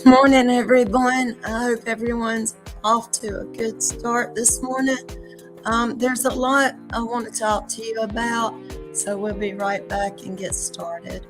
Morning, everyone. I hope everyone's off to a good start this morning. There's a lot I want to talk to you about, so we'll be right back and get started.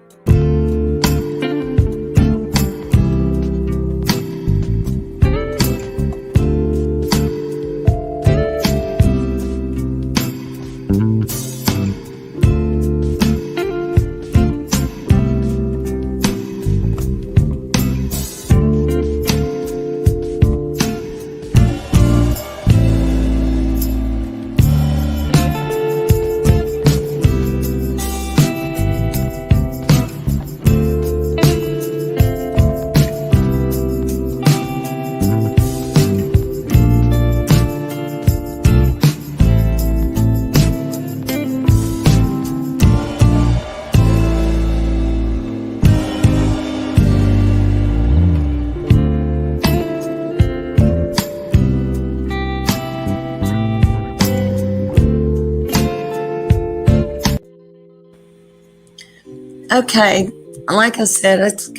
Okay, like I said, I've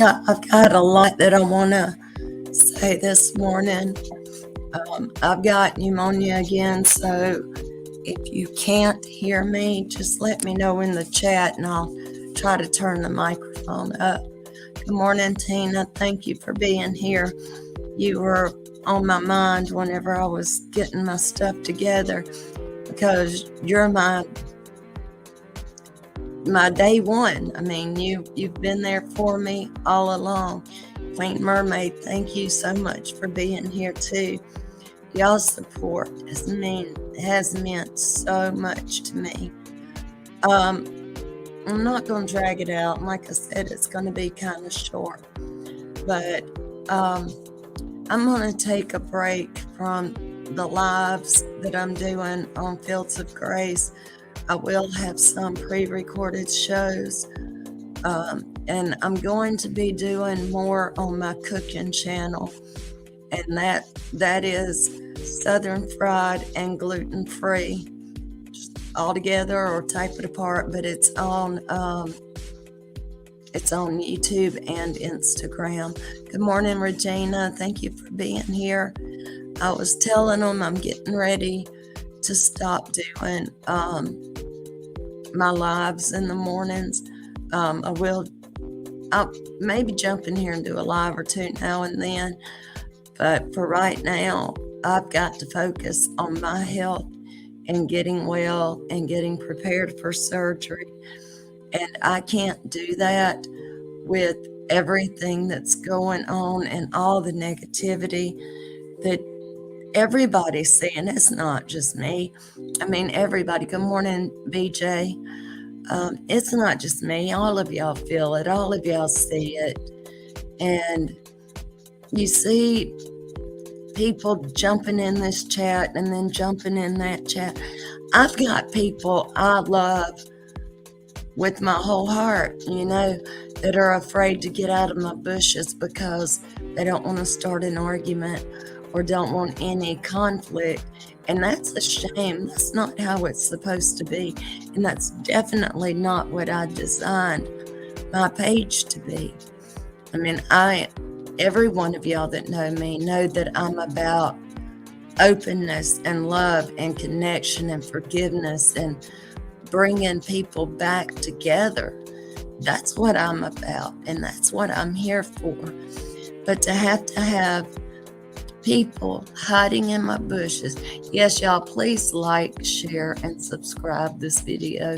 got a lot that I want to say this morning. I've got pneumonia again, so if you can't hear me, just let me know in the chat and I'll try to turn the microphone up. Good morning, Tina. Thank you for being here. You were on my mind whenever I was getting my stuff together because you're my day one. I mean, you've been there for me all along. Queen Mermaid, thank you so much for being here too. Y'all's support has meant so much to me. I'm not going to drag it out. Like I said, it's going to be kind of short. But I'm going to take a break from the lives that I'm doing on Fields of Grace. I will have some pre-recorded shows. And I'm going to be doing more on my cooking channel. And that is Southern Fried and Gluten-Free. All together or type it apart, but it's on YouTube and Instagram. Good morning, Regina. Thank you for being here. I was telling them I'm getting ready to stop doing my lives in the mornings. I'll maybe jump in here and do a live or two now and then, but for right now, I've got to focus on my health and getting well and getting prepared for surgery. And I can't do that with everything that's going on and all the negativity that everybody's seeing. It's not just me. I mean, everybody. Good morning, BJ. It's not just me. All of y'all feel it. All of y'all see it. And you see people jumping in this chat and then jumping in that chat. I've got people I love with my whole heart, that are afraid to get out of my bushes because they don't want to start an argument or don't want any conflict. And that's a shame. That's not how it's supposed to be. And that's definitely not what I designed my page to be. I mean, every one of y'all that know me know that I'm about openness and love and connection and forgiveness and bringing people back together. That's what I'm about, and that's what I'm here for. But to have people hiding in my bushes. Yes, y'all, please like, share, and subscribe this video.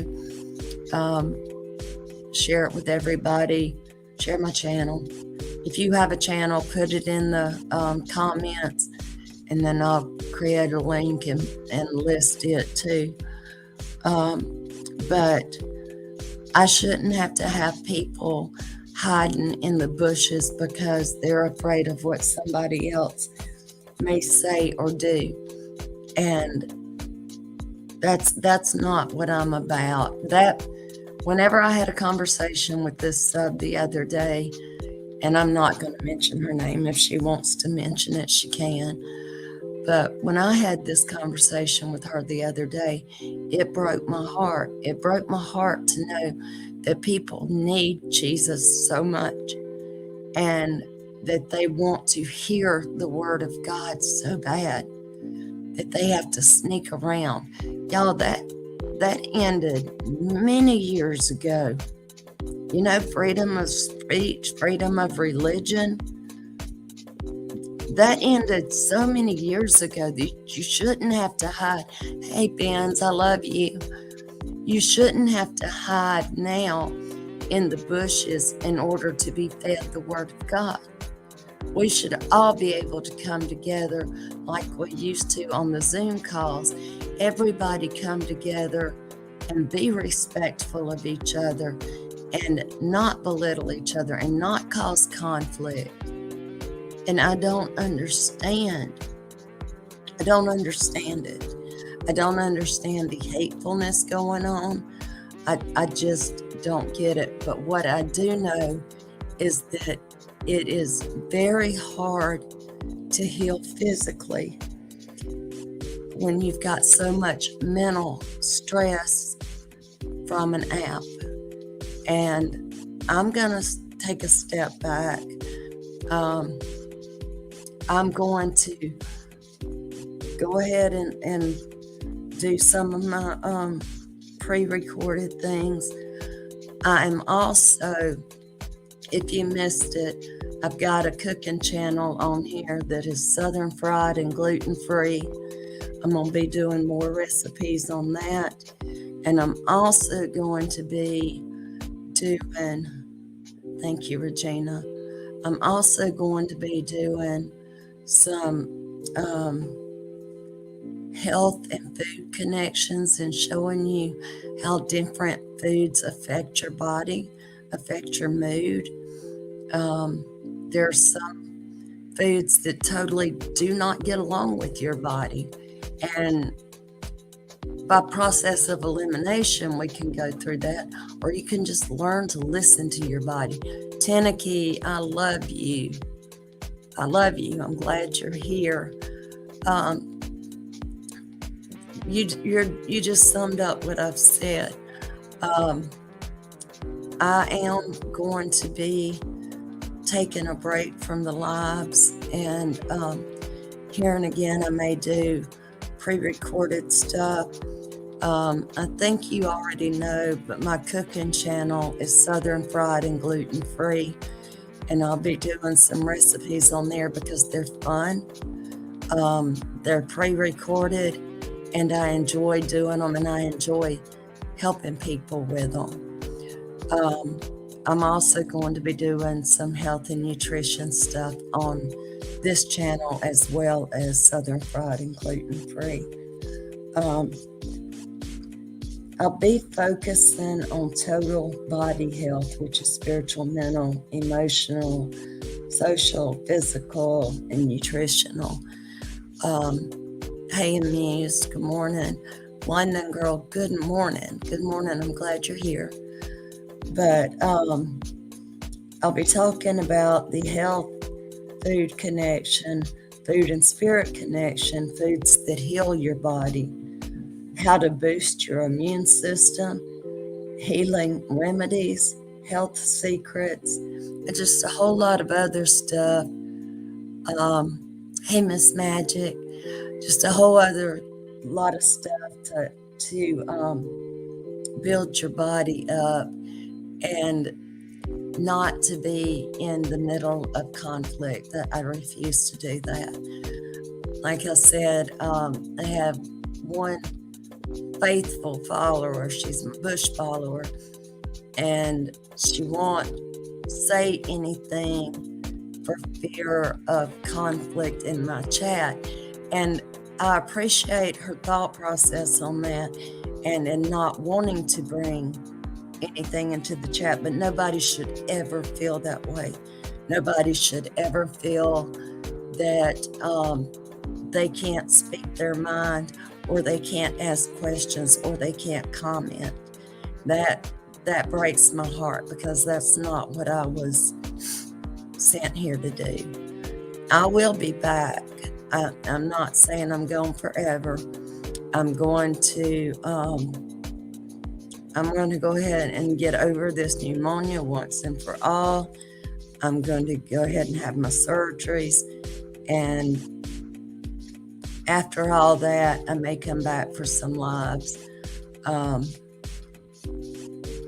Share it with everybody. Share my channel. If you have a channel, put it in the comments, and then I'll create a link and list it too. But I shouldn't have to have people hiding in the bushes because they're afraid of what somebody else may say or do. And that's not what I'm about. Whenever I had a conversation with this sub the other day, and I'm not going to mention her name. If she wants to mention it, she can. But when I had this conversation with her the other day, it broke my heart. It broke my heart to know that people need Jesus so much. And that they want to hear the word of God so bad that they have to sneak around. Y'all, that ended many years ago. You know, freedom of speech, freedom of religion, that ended so many years ago that you shouldn't have to hide. Hey, Benz, I love you. You shouldn't have to hide now in the bushes in order to be fed the word of God. We should all be able to come together like we used to on the Zoom calls. Everybody come together and be respectful of each other and not belittle each other and not cause conflict. And I don't understand. I don't understand it. I don't understand the hatefulness going on. I just don't get it. But what I do know is that it is very hard to heal physically when you've got so much mental stress from an app. And I'm going to take a step back. I'm going to go ahead and do some of my pre-recorded things. I am also, if you missed it, I've got a cooking channel on here that is Southern fried and gluten-free. I'm going to be doing more recipes on that. And I'm also going to be doing, thank you, Regina. I'm also going to be doing some health and food connections and showing you how different foods affect your body, affect your mood. There's some foods that totally do not get along with your body. And by process of elimination, we can go through that, or you can just learn to listen to your body. Tanaki, I love you. I love you. I'm glad you're here. You just summed up what I've said. I am going to be taking a break from the lives, and here and again I may do pre-recorded stuff. I think you already know, but my cooking channel is Southern fried and gluten-free, and I'll be doing some recipes on there because they're fun. They're pre-recorded, and I enjoy doing them, and I enjoy helping people with them. I'm also going to be doing some health and nutrition stuff on this channel, as well as Southern fried and gluten-free. I'll be focusing on total body health, which is spiritual, mental, emotional, social, physical, and nutritional. Hey, Amused, good morning. London Girl, good morning. Good morning. I'm glad you're here. But I'll be talking about the health, food connection, food and spirit connection, foods that heal your body, how to boost your immune system, healing remedies, health secrets, and just a whole lot of other stuff. Hey, Miss Magic, just a whole other lot of stuff to build your body up and not to be in the middle of conflict. I refuse to do that. Like I said, I have one faithful follower. She's a Bush follower, and she won't say anything for fear of conflict in my chat. And I appreciate her thought process on that and not wanting to bring anything into the chat, but nobody should ever feel that way. Nobody should ever feel that they can't speak their mind, or they can't ask questions, or they can't comment. That breaks my heart, because that's not what I was sent here to do. I will be back. I'm not saying I'm going forever. I'm going to go ahead and get over this pneumonia once and for all. I'm going to go ahead and have my surgeries. And after all that, I may come back for some lives.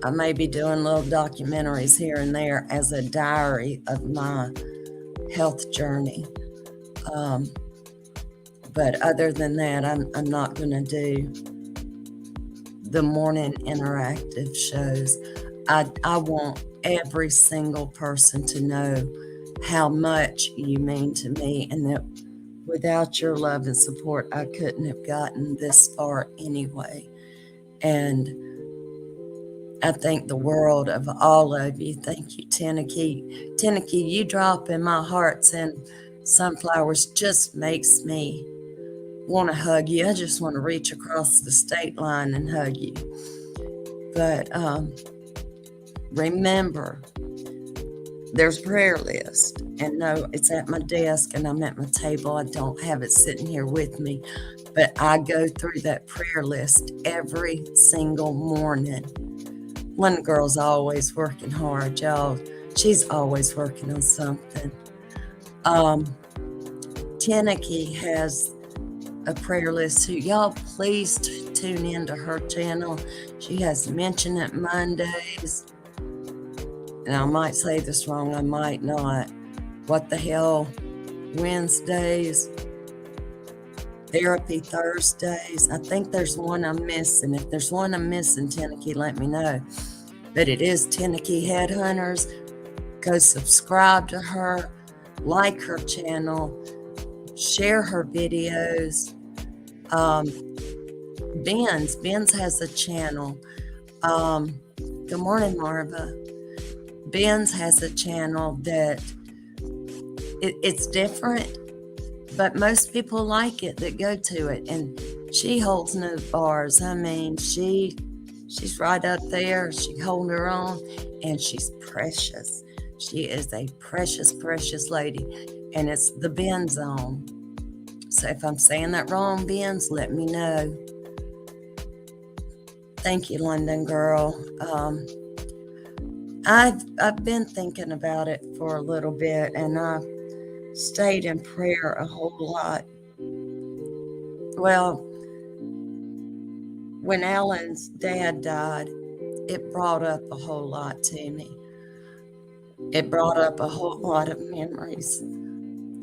I may be doing little documentaries here and there as a diary of my health journey. But other than that, I'm not going to do the morning interactive shows. I want every single person to know how much you mean to me, and that without your love and support, I couldn't have gotten this far anyway. And I thank the world of all of you. Thank you, Tenneke. Tenneke, you dropping my hearts and sunflowers just makes me want to hug you. I just want to reach across the state line and hug you. But remember, there's a prayer list. And no, it's at my desk and I'm at my table. I don't have it sitting here with me. But I go through that prayer list every single morning. One girl's always working hard, y'all. She's always working on something. Tenneke has a prayer list too. Y'all, please tune into her channel. She has Mention It Mondays. And I might say this wrong, I might not. What the Hell Wednesdays. Therapy Thursdays. I think there's one I'm missing. If there's one I'm missing, Tenneke, let me know. But it is Tenneke Headhunters. Go subscribe to her, like her channel, share her videos. Benz has a channel. Good morning, Marva. Benz has a channel that it's different, but most people like it that go to it, and she holds no bars. I mean, she's right up there. She holding her own, and she's precious. She is a precious, precious lady, and it's the Benz Zone. So if I'm saying that wrong, Benz, let me know. Thank you, London girl. I've been thinking about it for a little bit, and I've stayed in prayer a whole lot. Well, when Alan's dad died, it brought up a whole lot to me. It brought up a whole lot of memories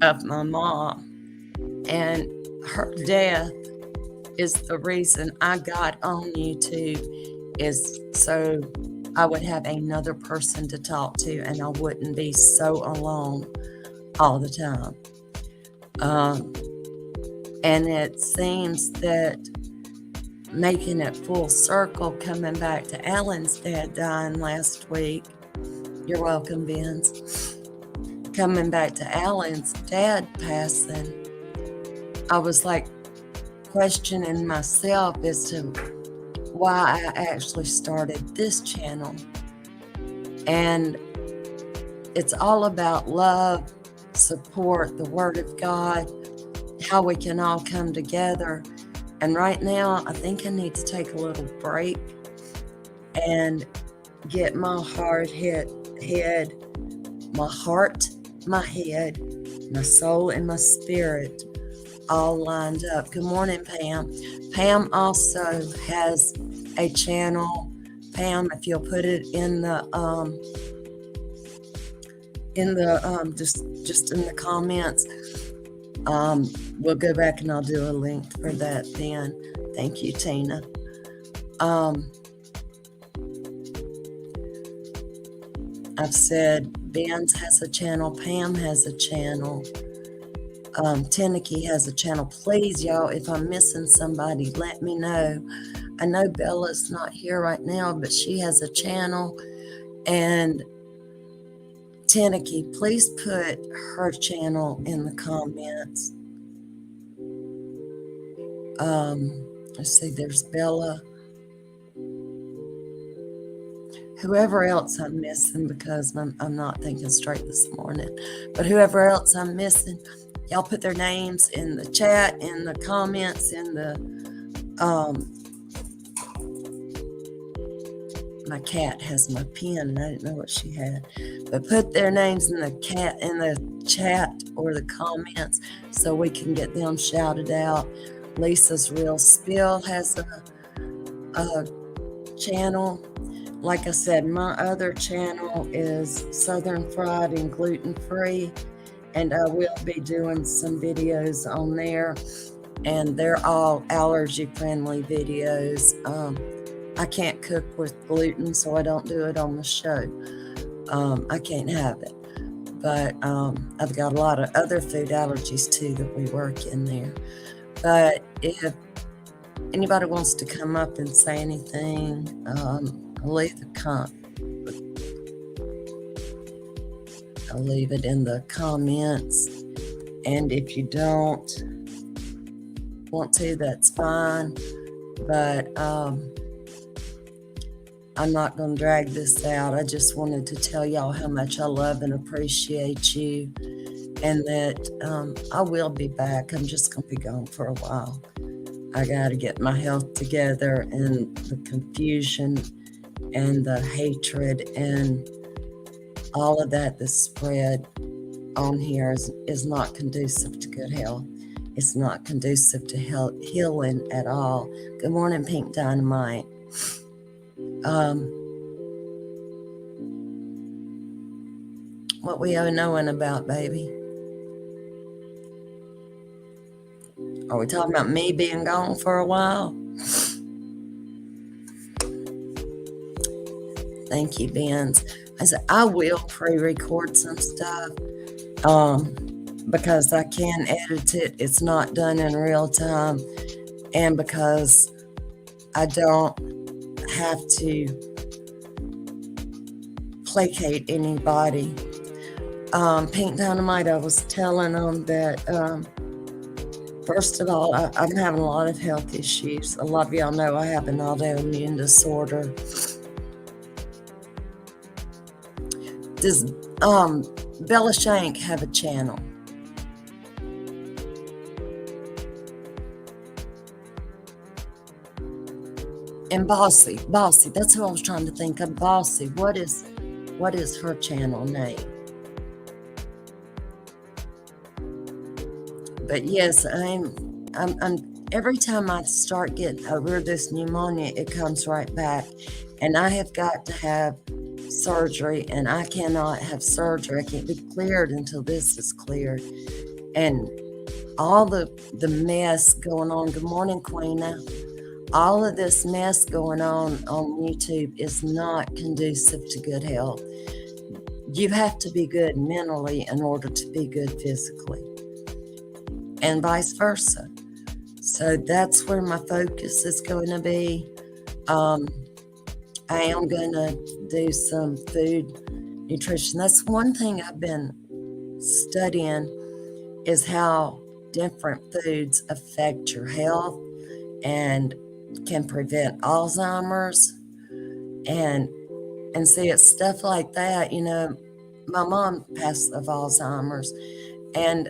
of my mom, and her death is the reason I got on YouTube, is so I would have another person to talk to and I wouldn't be so alone all the time. And it seems that making it full circle, coming back to Alan's dad dying last week. You're welcome, Benz. Coming back to Alan's dad passing, I was like questioning myself as to why I actually started this channel. And it's all about love, support, the Word of God, how we can all come together. And right now, I think I need to take a little break and get my head, my heart, my head, my soul, and my spirit all lined up. Good morning, Pam. Pam also has a channel. Pam, if you'll put it in the just in the comments, we'll go back and I'll do a link for that then. Thank you, Tina. I've said Benz has a channel, Pam has a channel, Tenneke has a channel. Please, y'all, if I'm missing somebody, let me know. I know Bella's not here right now, but she has a channel. And Tenneke, please put her channel in the comments. Let's see, there's Bella. Whoever else I'm missing, because I'm not thinking straight this morning, but whoever else I'm missing, y'all put their names in the chat, in the comments, in the, my cat has my pen, and I didn't know what she had. But put their names in the chat or the comments so we can get them shouted out. Lisa's Real Spill has a channel. Like I said, my other channel is Southern Fried and Gluten Free, and I will be doing some videos on there, and they're all allergy friendly videos. I can't cook with gluten, so I don't do it on the show. I can't have it. But I've got a lot of other food allergies too that we work in there. But if anybody wants to come up and say anything, I'll leave it in the comments. And if you don't want to, that's fine. But I'm not going to drag this out. I just wanted to tell y'all how much I love and appreciate you, and that I will be back. I'm just going to be gone for a while. I got to get my health together, and the confusion and the hatred and all of that that's spread on here is not conducive to good health. It's not conducive to healing at all. Good morning, Pink Dynamite. What we are knowing about, baby? Are we talking about me being gone for a while? Thank you, Benz. I said I will pre-record some stuff because I can edit it. It's not done in real time, and because I don't have to placate anybody. Pink Dynamite, I was telling them that first of all, I'm having a lot of health issues. A lot of y'all know I have an autoimmune disorder. Does Bella Shank have a channel? And Bossy, that's who I was trying to think of. Bossy, what is her channel name? But yes, I'm every time I start getting over this pneumonia, it comes right back, and I have got to have surgery, and I cannot have surgery. I can't be cleared until this is cleared. And all the mess going on. Good morning, Queena. All of this mess going on YouTube is not conducive to good health. You have to be good mentally in order to be good physically, and vice versa. So that's where my focus is going to be. I am going to do some food nutrition. That's one thing I've been studying, is how different foods affect your health and can prevent Alzheimer's. And see, it's stuff like that. You know, my mom passed of Alzheimer's, and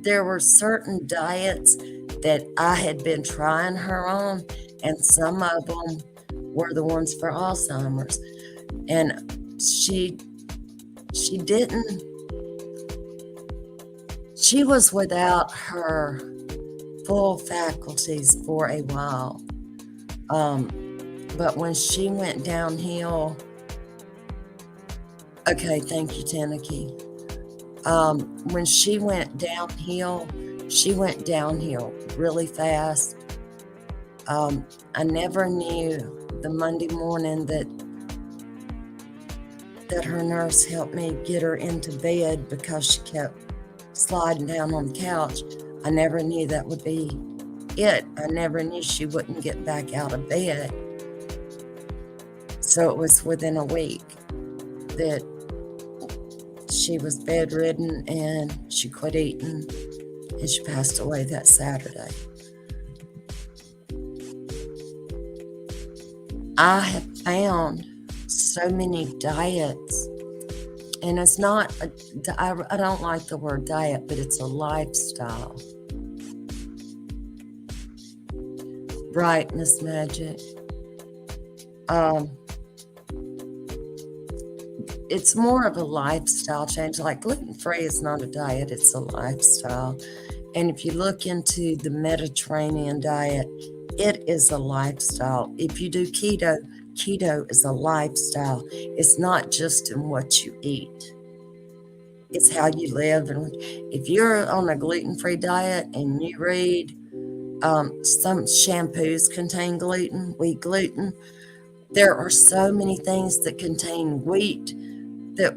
there were certain diets that I had been trying her on, and some of them were the ones for Alzheimer's. And she was without her full faculties for a while. But when she went downhill, okay, thank you, Tanaki. When she went downhill really fast. I never knew the Monday morning that her nurse helped me get her into bed because she kept sliding down on the couch. I never knew that would be it. I never knew she wouldn't get back out of bed. So it was within a week that she was bedridden, and she quit eating, and she passed away that Saturday. I have found so many diets, and it's not, I don't like the word diet, but it's a lifestyle. Right, Miss Magic. it's more of a lifestyle change. Like gluten-free is not a diet, it's a lifestyle. And if you look into the Mediterranean diet, it is a lifestyle. If you do keto, keto is a lifestyle. It's not just in what you eat. It's how you live. And if you're on a gluten-free diet and you read some shampoos contain gluten, wheat gluten, there are so many things that contain wheat that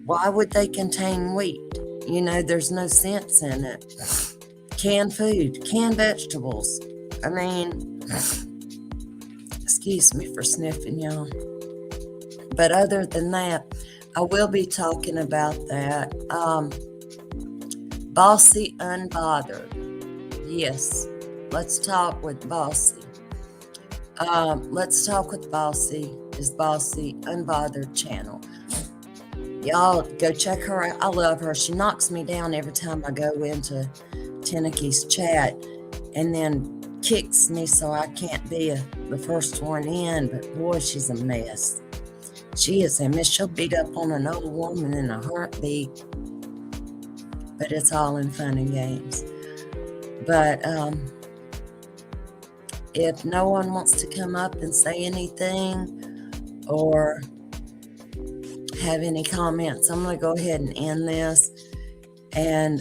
why would they contain wheat? You know, there's no sense in it. Canned food, canned vegetables. I mean, excuse me for sniffing, y'all. But other than that, I will be talking about that. Bossy Unbothered. Yes, let's talk with Bossy. Let's Talk with Bossy is Bossy Unbothered channel. Y'all go check her out. I love her. She knocks me down every time I go into Tenake's chat and then kicks me so I can't be the first one in. But boy, she's a mess. She is a mess. She'll beat up on an old woman in a heartbeat. But it's all in fun and games. But if no one wants to come up and say anything or have any comments, I'm going to go ahead and end this. And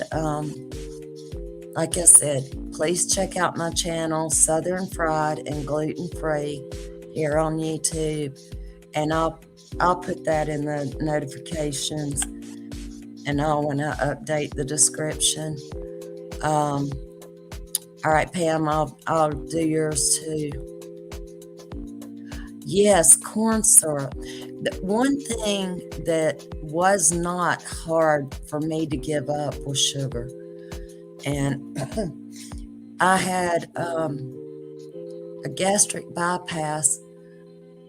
like I said, please check out my channel, Southern Fried and Gluten Free, here on YouTube. And I'll put that in the notifications, and when I update the description. All right, Pam, I'll do yours too. Yes, corn syrup. The one thing that was not hard for me to give up was sugar. And I had a gastric bypass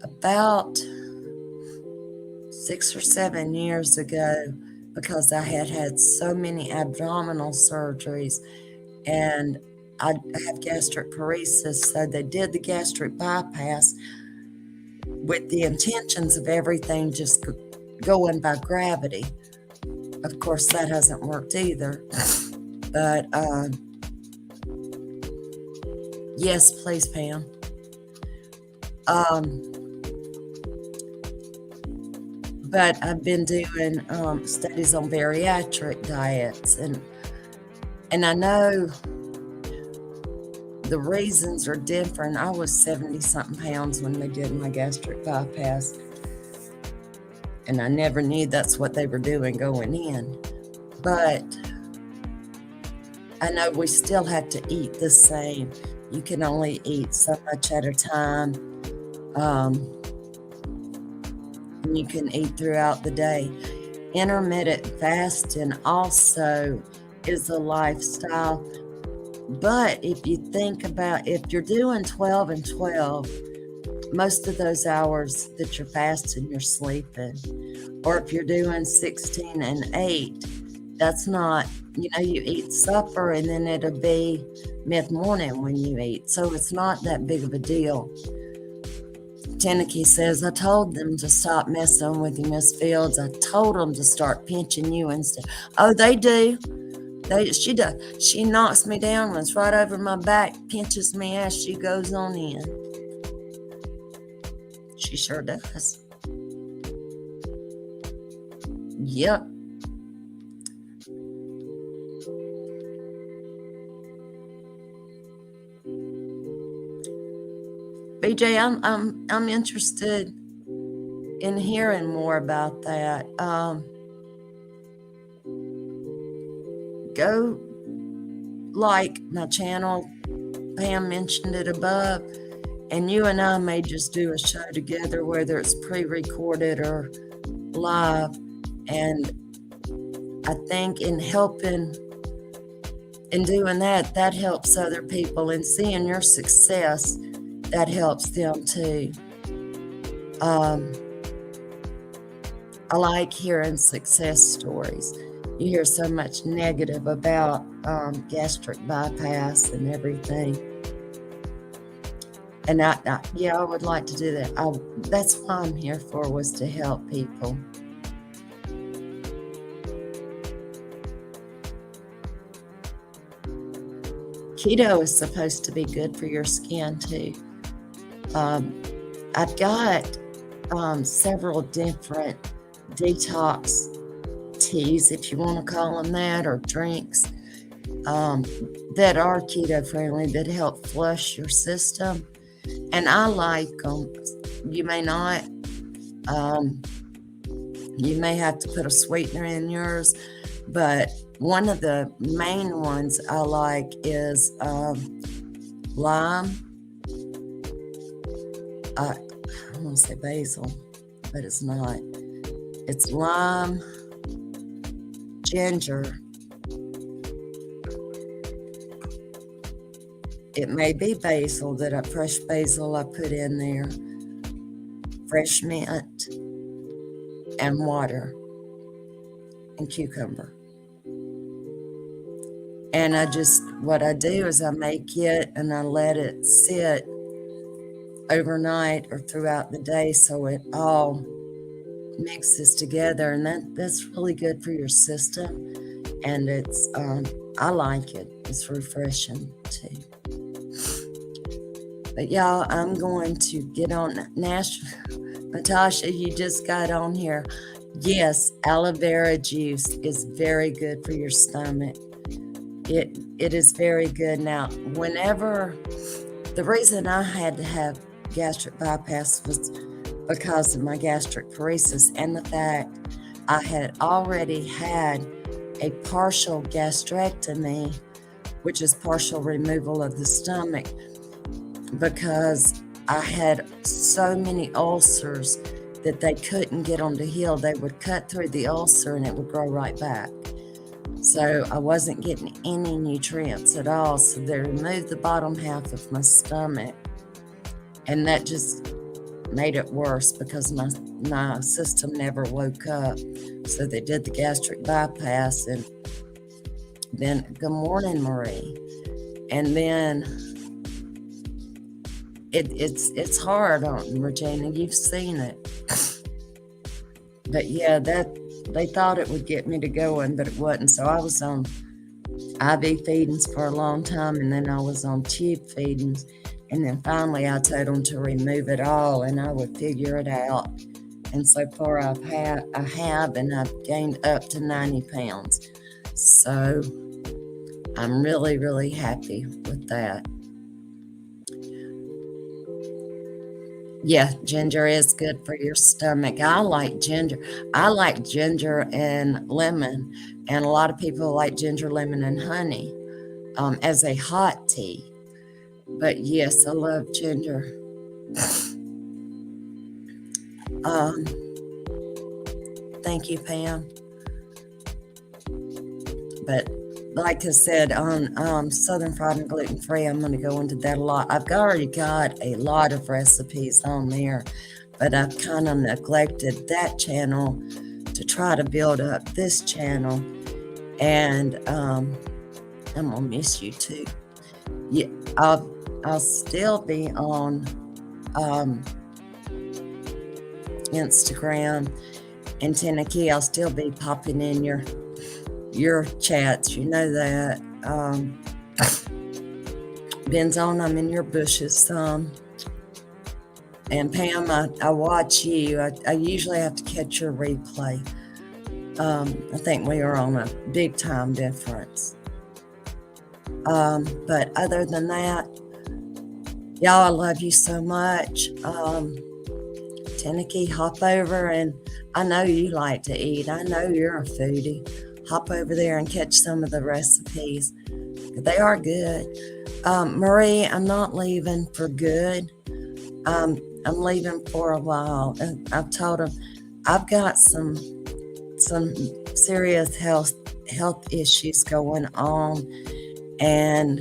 about 6 or 7 years ago because I had so many abdominal surgeries, and I have gastric paresis. So they did the gastric bypass with the intentions of everything just going by gravity. Of course, that hasn't worked either. But yes, please, Pam. But I've been doing studies on bariatric diets, and I know the reasons are different. I was 70-something pounds when they did my gastric bypass, and I never knew that's what they were doing going in. But I know we still have to eat the same. You can only eat so much at a time. And you can eat throughout the day. Intermittent fasting also is a lifestyle. But if you think about, if you're doing 12 and 12, most of those hours that you're fasting, you're sleeping. Or if you're doing 16 and 8, that's not, you eat supper and then it'll be mid-morning when you eat. So it's not that big of a deal. Teneke says, I told them to stop messing with you, Miss Fields. I told them to start pinching you instead. Oh, they do. She does. She knocks me down, runs right over my back, pinches me as she goes on in. She sure does. Yep. BJ, I'm interested in hearing more about that. Go like my channel. Pam mentioned it above, and you and I may just do a show together, whether it's pre-recorded or live. And I think in helping, in doing that, that helps other people, and seeing your success, that helps them too. I like hearing success stories. You hear so much negative about gastric bypass and everything. And I would like to do that. That's what I'm here for, was to help people. keto is supposed to be good for your skin too. I've got several different detox teas, if you want to call them that, or drinks that are keto friendly that help flush your system. And I like them. You may not. You may have to put a sweetener in yours, but one of the main ones I like is lime. I want to say basil, but it's not. It's lime, ginger. It may be basil, fresh basil I put in there, fresh mint, and water, and cucumber. And what I do is I make it and I let it sit overnight or throughout the day so it all mixes together, and that's really good for your system. And it's I like it. It's refreshing too. But y'all, I'm going to get on Natasha, you just got on here. Yes, aloe vera juice is very good for your stomach. It is very good. Now, the reason I had to have gastric bypass was because of my gastric paresis and the fact I had already had a partial gastrectomy, which is partial removal of the stomach, because I had so many ulcers that they couldn't get them to heal. They would cut through the ulcer and it would grow right back. So I wasn't getting any nutrients at all. So they removed the bottom half of my stomach, and that just made it worse because my system never woke up. So they did the gastric bypass, and then good morning, Marie. And then it's hard on Regina. You've seen it. But yeah, they thought it would get me to going, but it wasn't. So I was on IV feedings for a long time, and then I was on tube feedings. And then finally I told them to remove it all and I would figure it out. And so far I have, and I've gained up to 90 pounds. So I'm really, really happy with that. Yeah, ginger is good for your stomach. I like ginger. I like ginger and lemon. And a lot of people like ginger, lemon, and honey as a hot tea. But yes, I love ginger. Thank you, Pam. But like I said, on Southern Fried and Gluten Free, I'm going to go into that a lot. I've already got a lot of recipes on there, but I've kind of neglected that channel to try to build up this channel. And I'm going to miss you too. Yeah, I'll still be on Instagram and Tennessee. I'll still be popping in your chats, you know that. Benzone, I'm in your bushes some. And Pam, I watch you. I usually have to catch your replay. I think we are on a big time difference. But other than that, y'all, I love you so much. Tennessee, hop over, and I know you like to eat. I know you're a foodie. Hop over there and catch some of the recipes. They are good. Marie, I'm not leaving for good. I'm leaving for a while. And I've told them I've got some serious health issues going on, and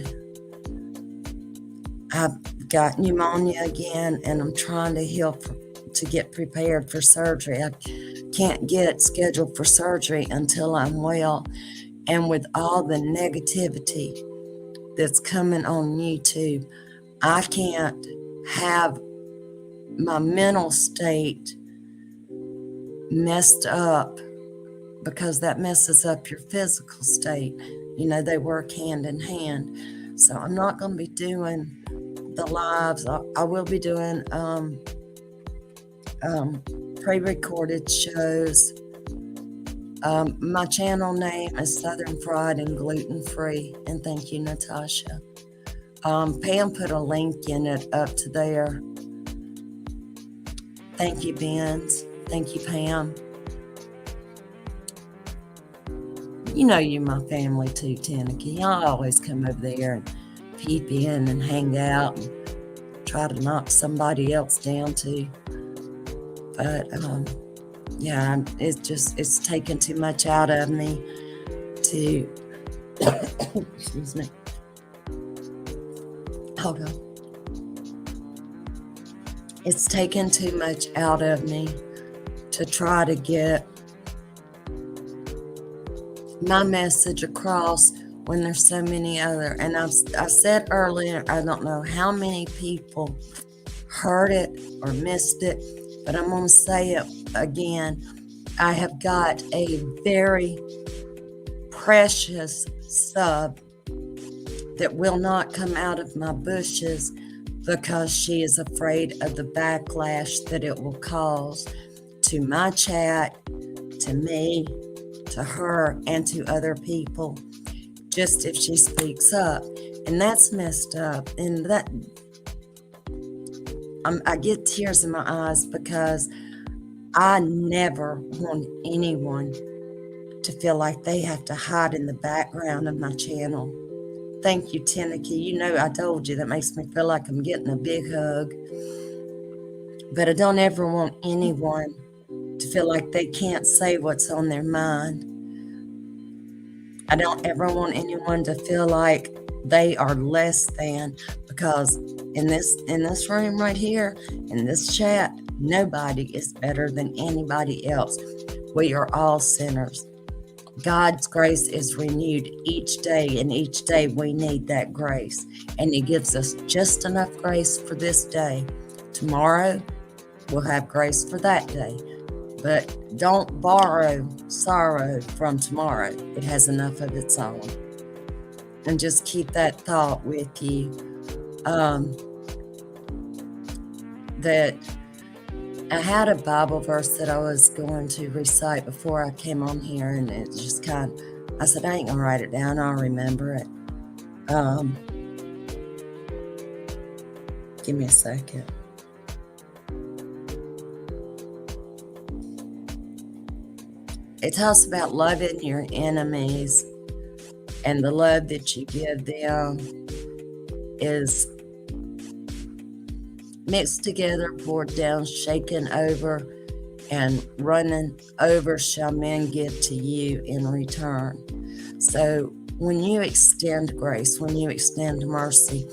I've got pneumonia again, and I'm trying to heal to get prepared for surgery. I can't get scheduled for surgery until I'm well. And with all the negativity that's coming on YouTube, I can't have my mental state messed up, because that messes up your physical state. You know, they work hand in hand. So I'm not going to be doing the lives. I will be doing pre-recorded shows. My channel name is Southern Fried and Gluten Free, and thank you, Natasha. Pam put a link in it up to there. Thank you, Benz. Thank you, Pam. You know you're my family too, Tenneke. Y'all always come over there and peep in and hang out and try to knock somebody else down too. But yeah, it's taken too much out of me to excuse me. Hold on. It's taken too much out of me to try to get my message across when there's so many other. And I said earlier, I don't know how many people heard it or missed it, but I'm going to say it again. I have got a very precious sub that will not come out of my bushes because she is afraid of the backlash that it will cause to my chat, to me, to her, and to other people, just if she speaks up. And that's messed up. And that I get tears in my eyes because I never want anyone to feel like they have to hide in the background of my channel. Thank you, Tenneke. You know, I told you that makes me feel like I'm getting a big hug. But I don't ever want anyone to feel like they can't say what's on their mind. I don't ever want anyone to feel like they are less than, because in this room right here, in this chat, nobody is better than anybody else. We are all sinners. God's grace is renewed each day, and each day we need that grace. And He gives us just enough grace for this day. Tomorrow, we'll have grace for that day. But don't borrow sorrow from tomorrow. It has enough of its own. And just keep that thought with you. That I had a Bible verse that I was going to recite before I came on here, and it just I said, I ain't gonna write it down, I'll remember it. Give me a second. It talks about loving your enemies, and the love that you give them is mixed together, poured down, shaken over, and running over shall men give to you in return. So when you extend grace, when you extend mercy,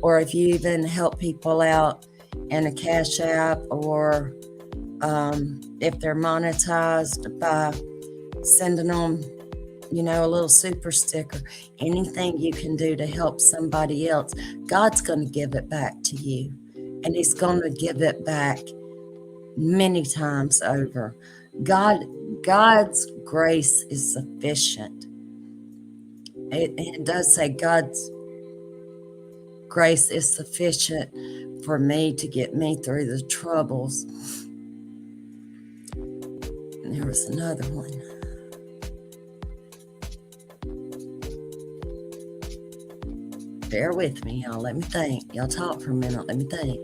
or if you even help people out in a Cash App, or if they're monetized by sending them, a little super sticker, anything you can do to help somebody else, God's going to give it back to you. And He's going to give it back many times over. God's grace is sufficient. It does say God's grace is sufficient for me to get me through the troubles. And there was another one. Bear with me, y'all. Let me think. Y'all talk for a minute. Let me think.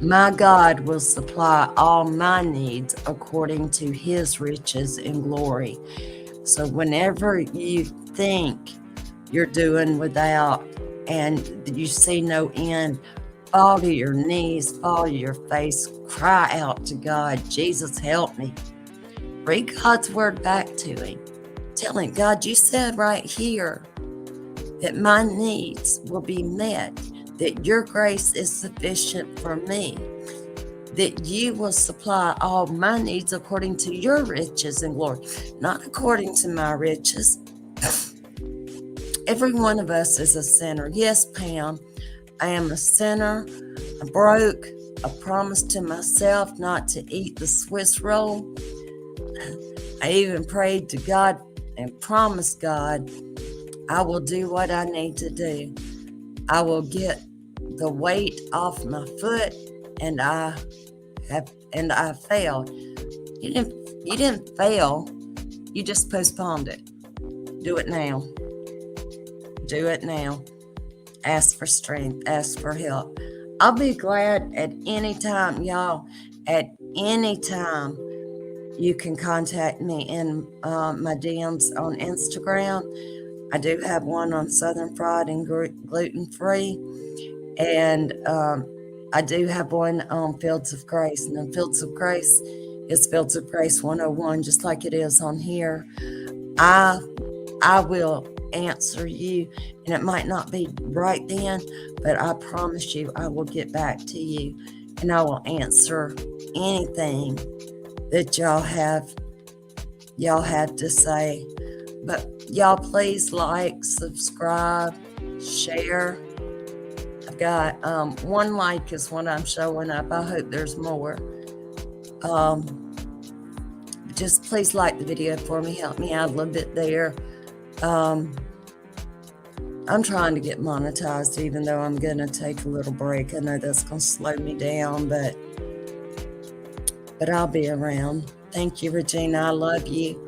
My God will supply all my needs according to His riches and glory. So whenever you think you're doing without and you see no end, fall to your knees, fall to your face, cry out to God, Jesus, help me. Read God's word back to Him. Tell Him, God, you said right here that my needs will be met, that your grace is sufficient for me, that you will supply all my needs according to your riches and glory, not according to my riches. Every one of us is a sinner. Yes, Pam, I am a sinner. I'm broke. a promise to myself not to eat the Swiss roll. I even prayed to God and promised God I will do what I need to do. I will get the weight off my foot, and I failed. You didn't fail. You just postponed it. Do it now. Do it now. Ask for strength. Ask for help. I'll be glad at any time, y'all. At any time, you can contact me in my DMs on Instagram. I do have one on Southern Fried and gluten-free. And I do have one on Fields of Grace. And then Fields of Grace is Fields of Grace 101, just like it is on here. I will answer you, and it might not be right then, but I promise you I will get back to you, and I will answer anything that y'all have to say. But y'all, please like, subscribe, share. I've got 1 like is what I'm showing up. I hope there's more. Just please like the video for me. Help me out a little bit there. I'm trying to get monetized, even though I'm going to take a little break. I know that's going to slow me down, but I'll be around. Thank you, Regina. I love you.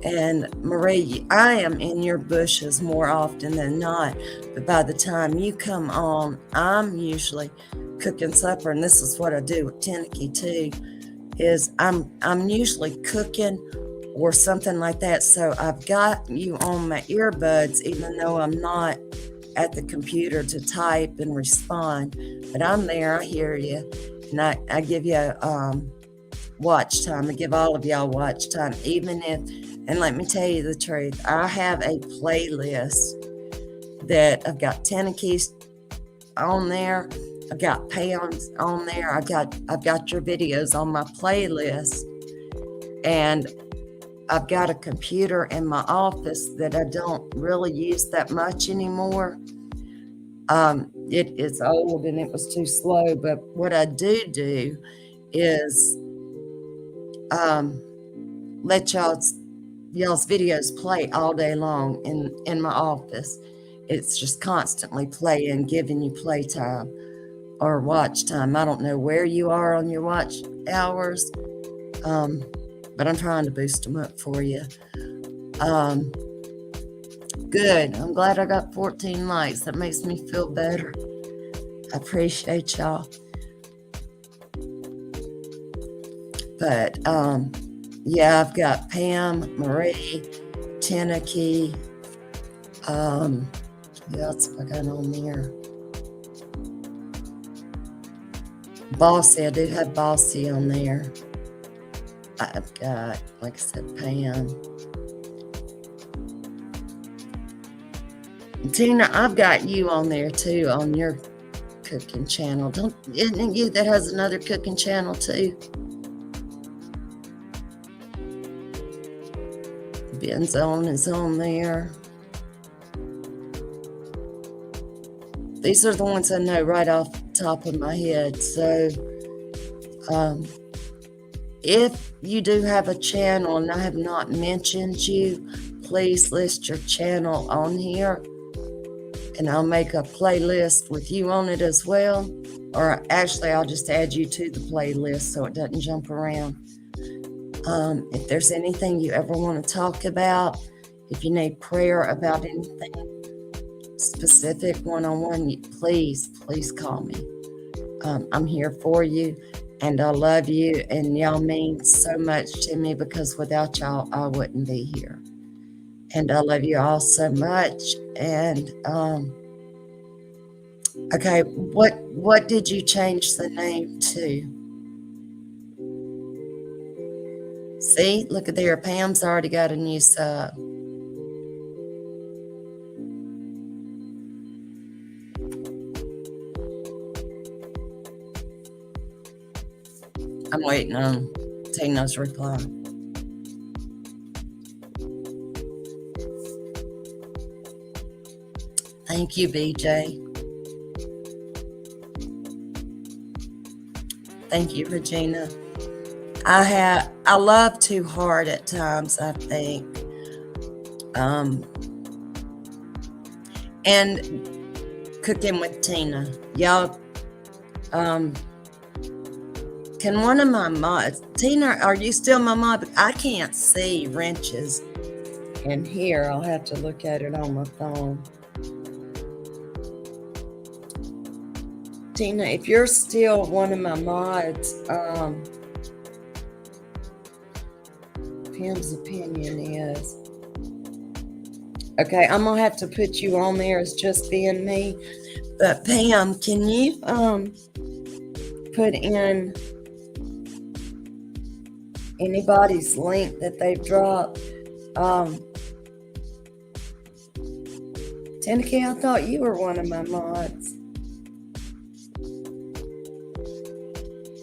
And Marie, I am in your bushes more often than not, but by the time you come on, I'm usually cooking supper, and this is what I do with Tenneke too, is I'm usually cooking or something like that, so I've got you on my earbuds, even though I'm not at the computer to type and respond, but I'm there, I hear you, and I give you watch time. I give all of y'all watch time, even if, and let me tell you the truth, I have a playlist that I've got Tenneke's on there, I've got Pam's on there, I've got your videos on my playlist, and I've got a computer in my office that I don't really use that much anymore. It is old and it was too slow, but what I do is let y'all's videos play all day long in my office. It's just constantly playing, giving you playtime or watch time. I don't know where you are on your watch hours, but I'm trying to boost them up for you. Good. I'm glad I got 14 likes. That makes me feel better. I appreciate y'all. But yeah, I've got Pam, Marie, Tenneke. Who else have I got on there? Bossy. I do have Bossy on there. I've got, like I said, Pam. Tina, I've got you on there too, on your cooking channel. Isn't it you that has another cooking channel too? Ben Zone is on there. These are the ones I know right off the top of my head. So, if you do have a channel and I have not mentioned you, please list your channel on here, and I'll make a playlist with you on it as well. Or actually, I'll just add you to the playlist so it doesn't jump around. If there's anything you ever want to talk about, if you need prayer about anything specific, one-on-one, please call me. I'm here for you, and I love you, and y'all mean so much to me, because without y'all, I wouldn't be here. And I love you all so much. And okay, what did you change the name to? See, look at there. Pam's already got a new sub. I'm waiting on Tina's reply. Thank you, BJ. Thank you, Regina. I love too hard at times, I think. Um, and cooking with Tina. Y'all, can one of my mods, Tina, are you still my mod? I can't see wrenches in here. I'll have to look at it on my phone. Tina, if you're still one of my mods, Pam's opinion is, okay, I'm gonna have to put you on there as just being me. But Pam, can you put in anybody's link that they've dropped? Tina, I thought you were one of my mods.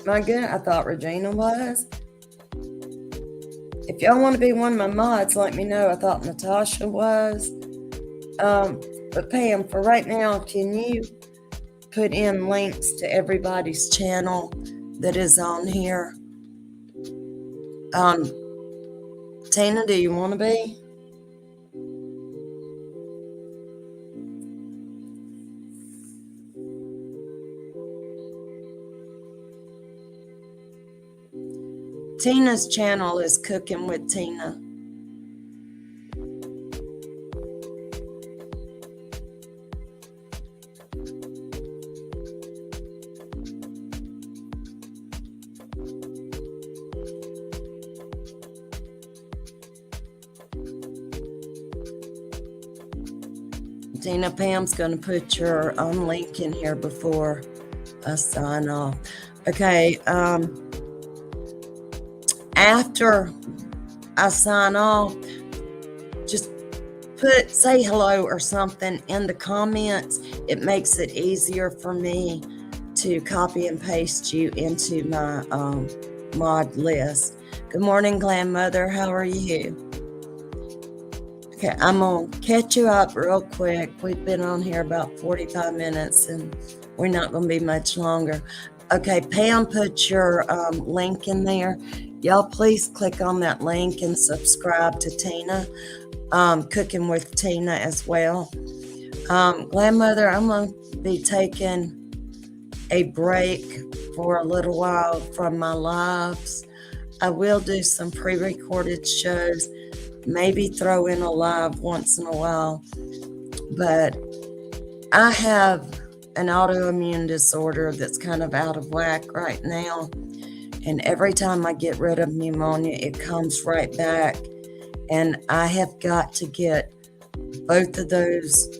My goodness, I thought Regina was. If y'all want to be one of my mods, let me know. I thought Natasha was. But Pam, for right now, can you put in links to everybody's channel that is on here? Tina, do you want to be? Tina's channel is Cooking with Tina. Tina, Pam's going to put your link in here before I sign off. Okay, after I sign off, just say hello or something in the comments. It makes it easier for me to copy and paste you into my mod list. Good morning, grandmother. How are you? Okay, I'm going to catch you up real quick. We've been on here about 45 minutes and we're not going to be much longer. Okay, Pam put your link in there. Y'all please click on that link and subscribe to Tina, Cooking with Tina as well. Grandmother, I'm going to be taking a break for a little while from my lives. I will do some pre-recorded shows, maybe throw in a live once in a while, but I have an autoimmune disorder that's kind of out of whack right now, and every time I get rid of pneumonia, it comes right back, and I have got to get both of those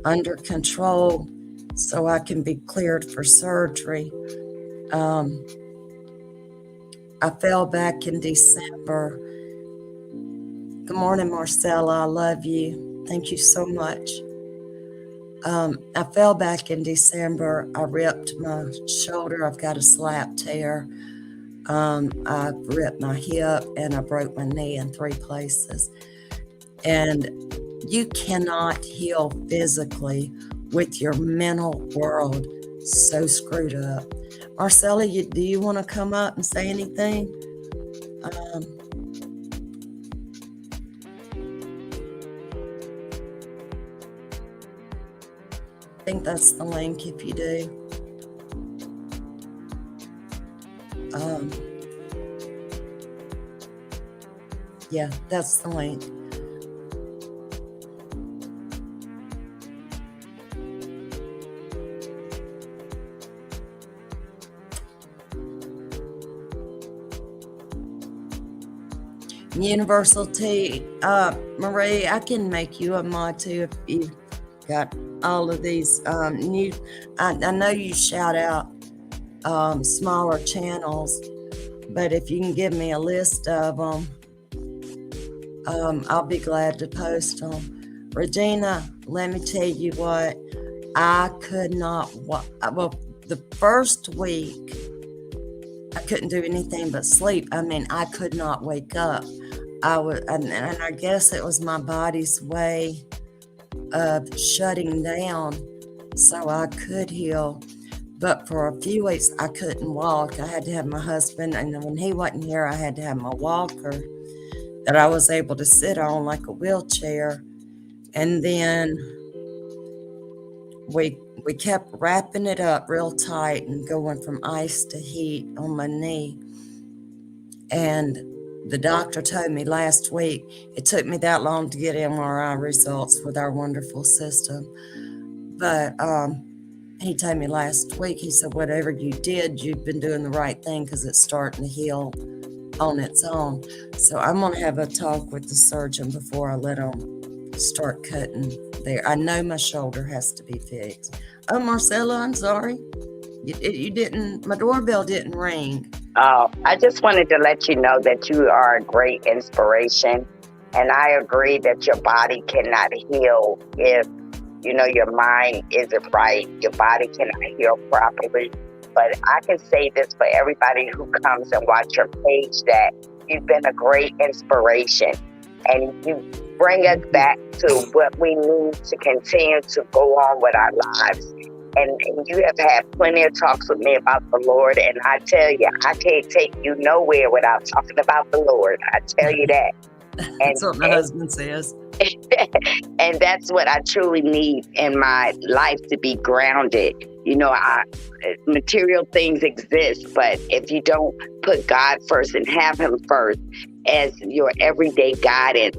under control so I can be cleared for surgery. I fell back in December. Good morning, Marcella. I love you. Thank you so much. I fell back in December. I ripped my shoulder. I've got a slap tear. I ripped my hip and I broke my knee in 3 places. And you cannot heal physically with your mental world so screwed up. Marcella, do you want to come up and say anything? I think that's the link if you do. Yeah, that's the link. Universal T, Marie, I can make you a mod too if you got all of these new. I know you shout out smaller channels, but if you can give me a list of them, I'll be glad to post them. Regina, let me tell you what, I could not, well, the first week, I couldn't do anything but sleep. I mean, I could not wake up. And I guess it was my body's way of shutting down so I could heal. But for a few weeks, I couldn't walk. I had to have my husband, and when he wasn't here, I had to have my walker that I was able to sit on like a wheelchair. And then we kept wrapping it up real tight and going from ice to heat on my knee. And the doctor told me last week, it took me that long to get MRI results with our wonderful system. But he told me last week, he said, whatever you did, you've been doing the right thing because it's starting to heal on its own. So I'm going to have a talk with the surgeon before I let him start cutting there. I know my shoulder has to be fixed. Oh, Marcella, I'm sorry. You didn't, my doorbell didn't ring. Oh, I just wanted to let you know that you are a great inspiration. And I agree that your body cannot heal if, your mind isn't right. Your body cannot heal properly. But I can say this for everybody who comes and watch your page, that you've been a great inspiration. And you bring us back to what we need to continue to go on with our lives. And you have had plenty of talks with me about the Lord. And I tell you, I can't take you nowhere without talking about the Lord. I tell you that. That's what my husband says. And that's what I truly need in my life, to be grounded. Material things exist, but if you don't put God first and have Him first as your everyday guidance,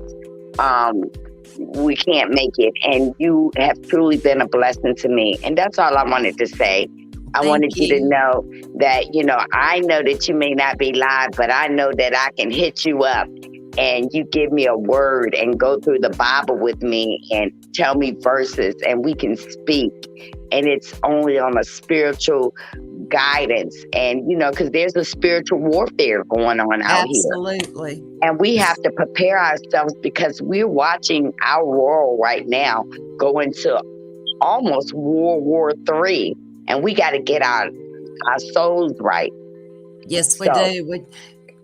we can't make it. And you have truly been a blessing to me. And that's all I wanted to say. I wanted you to know that, I know that you may not be live, but I know that I can hit you up and you give me a word and go through the Bible with me and tell me verses, and we can speak. And it's only on a spiritual guidance. And, because there's a spiritual warfare going on out here. Absolutely. And we have to prepare ourselves, because we're watching our world right now go into almost World War III. And we got to get our souls right. Yes, we do. We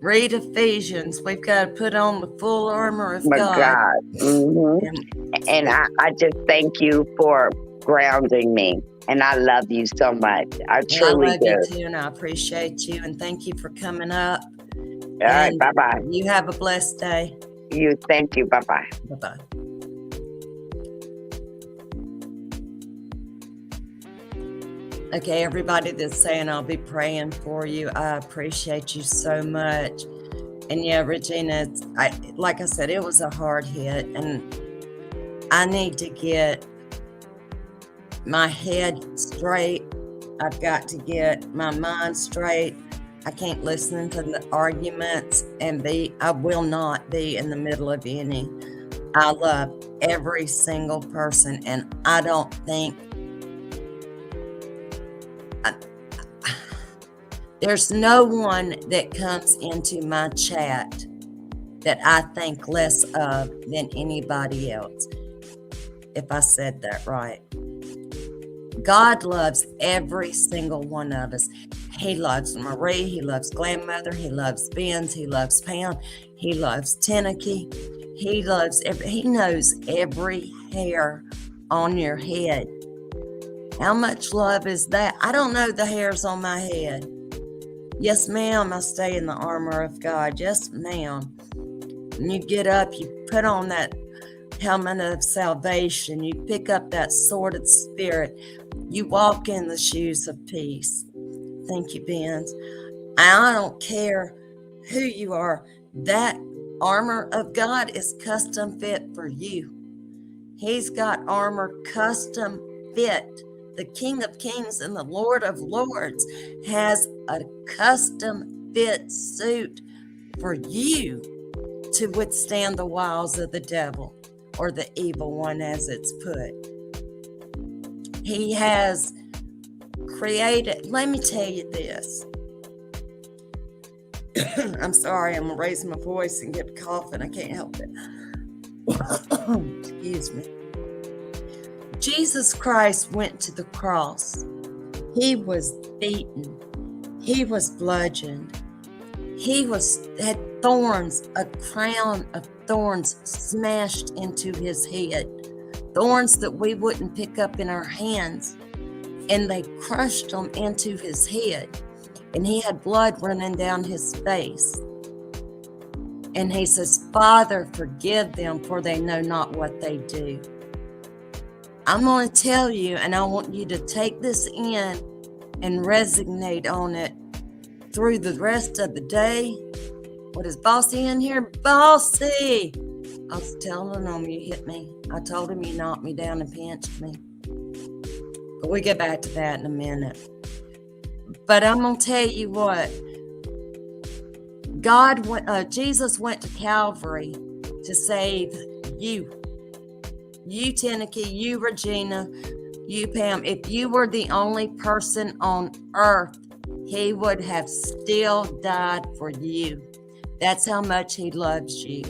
read Ephesians. We've got to put on the full armor of God. Mm-hmm. And I just thank you for grounding me. And I love you so much. I truly love do. You too, and I appreciate you. And thank you for coming up. All right, bye-bye. You have a blessed day. Thank you. Bye-bye. Bye-bye. Okay, everybody that's saying I'll be praying for you, I appreciate you so much. And yeah, Regina, like I said, it was a hard hit, and I need to get my head straight. I've got to get my mind straight. I can't listen to the arguments I will not be in the middle of any. I love every single person, and I don't think there's no one that comes into my chat that I think less of than anybody else, if I said that right. God loves every single one of us. He loves Marie. He loves Grandmother. He loves Benz. He loves Pam. He loves Tenneke. He knows every hair on your head. How much love is that? I don't know the hairs on my head. Yes, ma'am, I stay in the armor of God. Yes, ma'am. When you get up, you put on that helmet of salvation. You pick up that sword of the Spirit. You walk in the shoes of peace. Thank you, Benz. I don't care who you are. That armor of God is custom fit for you. He's got armor custom fit. The King of Kings and the Lord of Lords has a custom fit suit for you to withstand the wiles of the devil, or the evil one as it's put. He has created, let me tell you this. I'm sorry, I'm going to raise my voice and get coughing. I can't help it. Excuse me. Jesus Christ went to the cross. He was beaten. He was bludgeoned. He had thorns, a crown of thorns smashed into his head. Thorns that we wouldn't pick up in our hands. and they crushed them into his head, and he had blood running down his face. And he says, Father, forgive them, for they know not what they do. I'm going to tell you, and I want you to take this in and resonate on it through the rest of the day. What is Bossy in here? Bossy! I was telling him you hit me. I told him you knocked me down and pinched me. But we get back to that in a minute. But I'm going to tell you what. Jesus went to Calvary to save you. You, Tenneke, you, Regina, you, Pam. If you were the only person on earth, he would have still died for you. That's how much he loves you.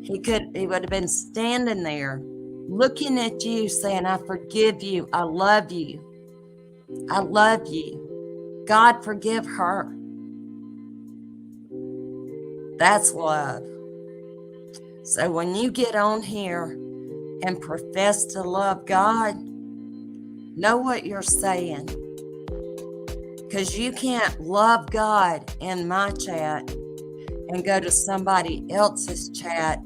He would have been standing there looking at you saying, I forgive you. I love you. I love you. God, forgive her. That's love. So when you get on here and profess to love God, know what you're saying. Because you can't love God in my chat and go to somebody else's chat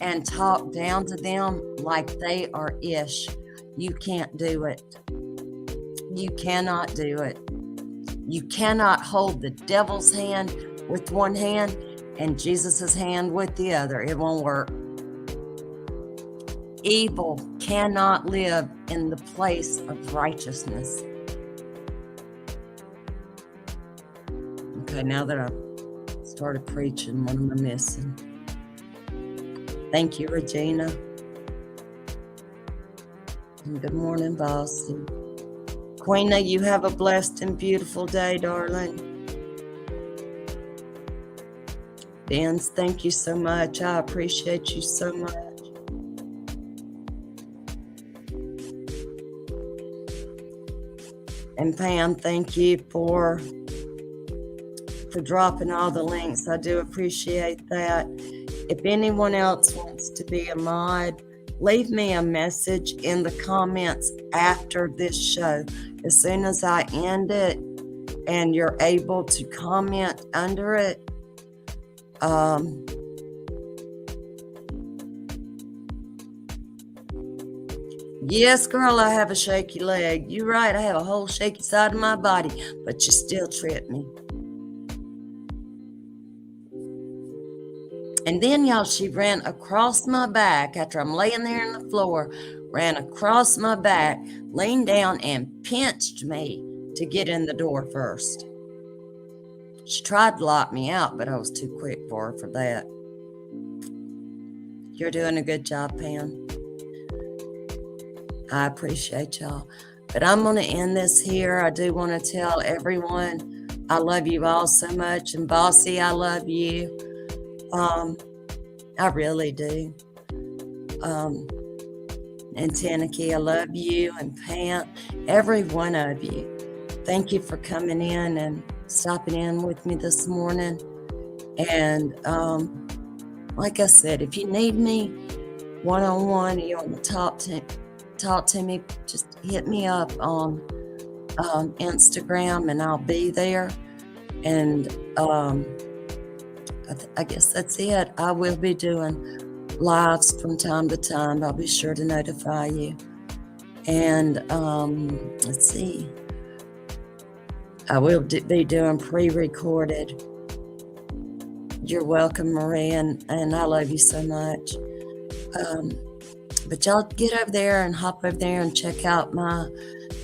and talk down to them like they are ish. You can't do it. You cannot do it. You cannot hold the devil's hand with one hand and Jesus's hand with the other. It won't work. Evil cannot live in the place of righteousness. Okay, now that I've started preaching, what am I missing? Thank you, Regina. And good morning, Bossy. Queena, you have a blessed and beautiful day, darling. Benz, thank you so much. I appreciate you so much. And Pam, thank you for dropping all the links. I do appreciate that. If anyone else wants to be a mod, leave me a message in the comments after this show. As soon as I end it and you're able to comment under it, yes, girl, I have a shaky leg. You're right, I have a whole shaky side of my body, but you still trip me. And then, y'all, she ran across my back after I'm laying there on the floor, ran across my back, leaned down, and pinched me to get in the door first. She tried to lock me out, but I was too quick for her for that. You're doing a good job, Pam. I appreciate y'all. But I'm going to end this here. I do want to tell everyone I love you all so much. And Bossy, I love you. I really do. And Tenneke, I love you. And Pam, every one of you. Thank you for coming in and stopping in with me this morning. And like I said, if you need me one-on-one, you want to talk to me, just hit me up on Instagram and I'll be there. And I guess that's it. I will be doing lives from time to time. I'll be sure to notify you. And let's see. I will be doing pre-recorded. You're welcome, Marie, and I love you so much. But y'all get over there and hop over there and check out my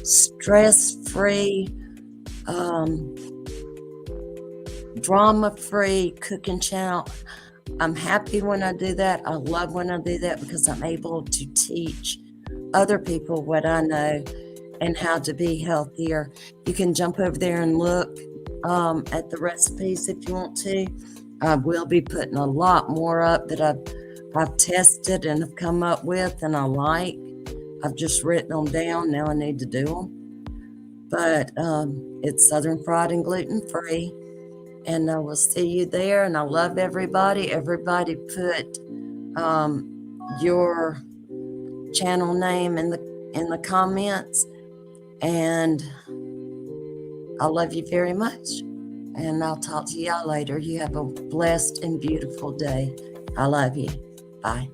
stress-free, drama-free cooking channel. I'm happy when I do that. I love when I do that because I'm able to teach other people what I know and how to be healthier. You can jump over there and look at the recipes if you want to. I will be putting a lot more up that I've tested and have come up with and I like. I've just written them down. Now I need to do them. But it's Southern fried and gluten-free. And I will see you there. And I love everybody. Everybody put your channel name in the in the comments. And I love you very much. And I'll talk to y'all later. You have a blessed and beautiful day. I love you. Bye.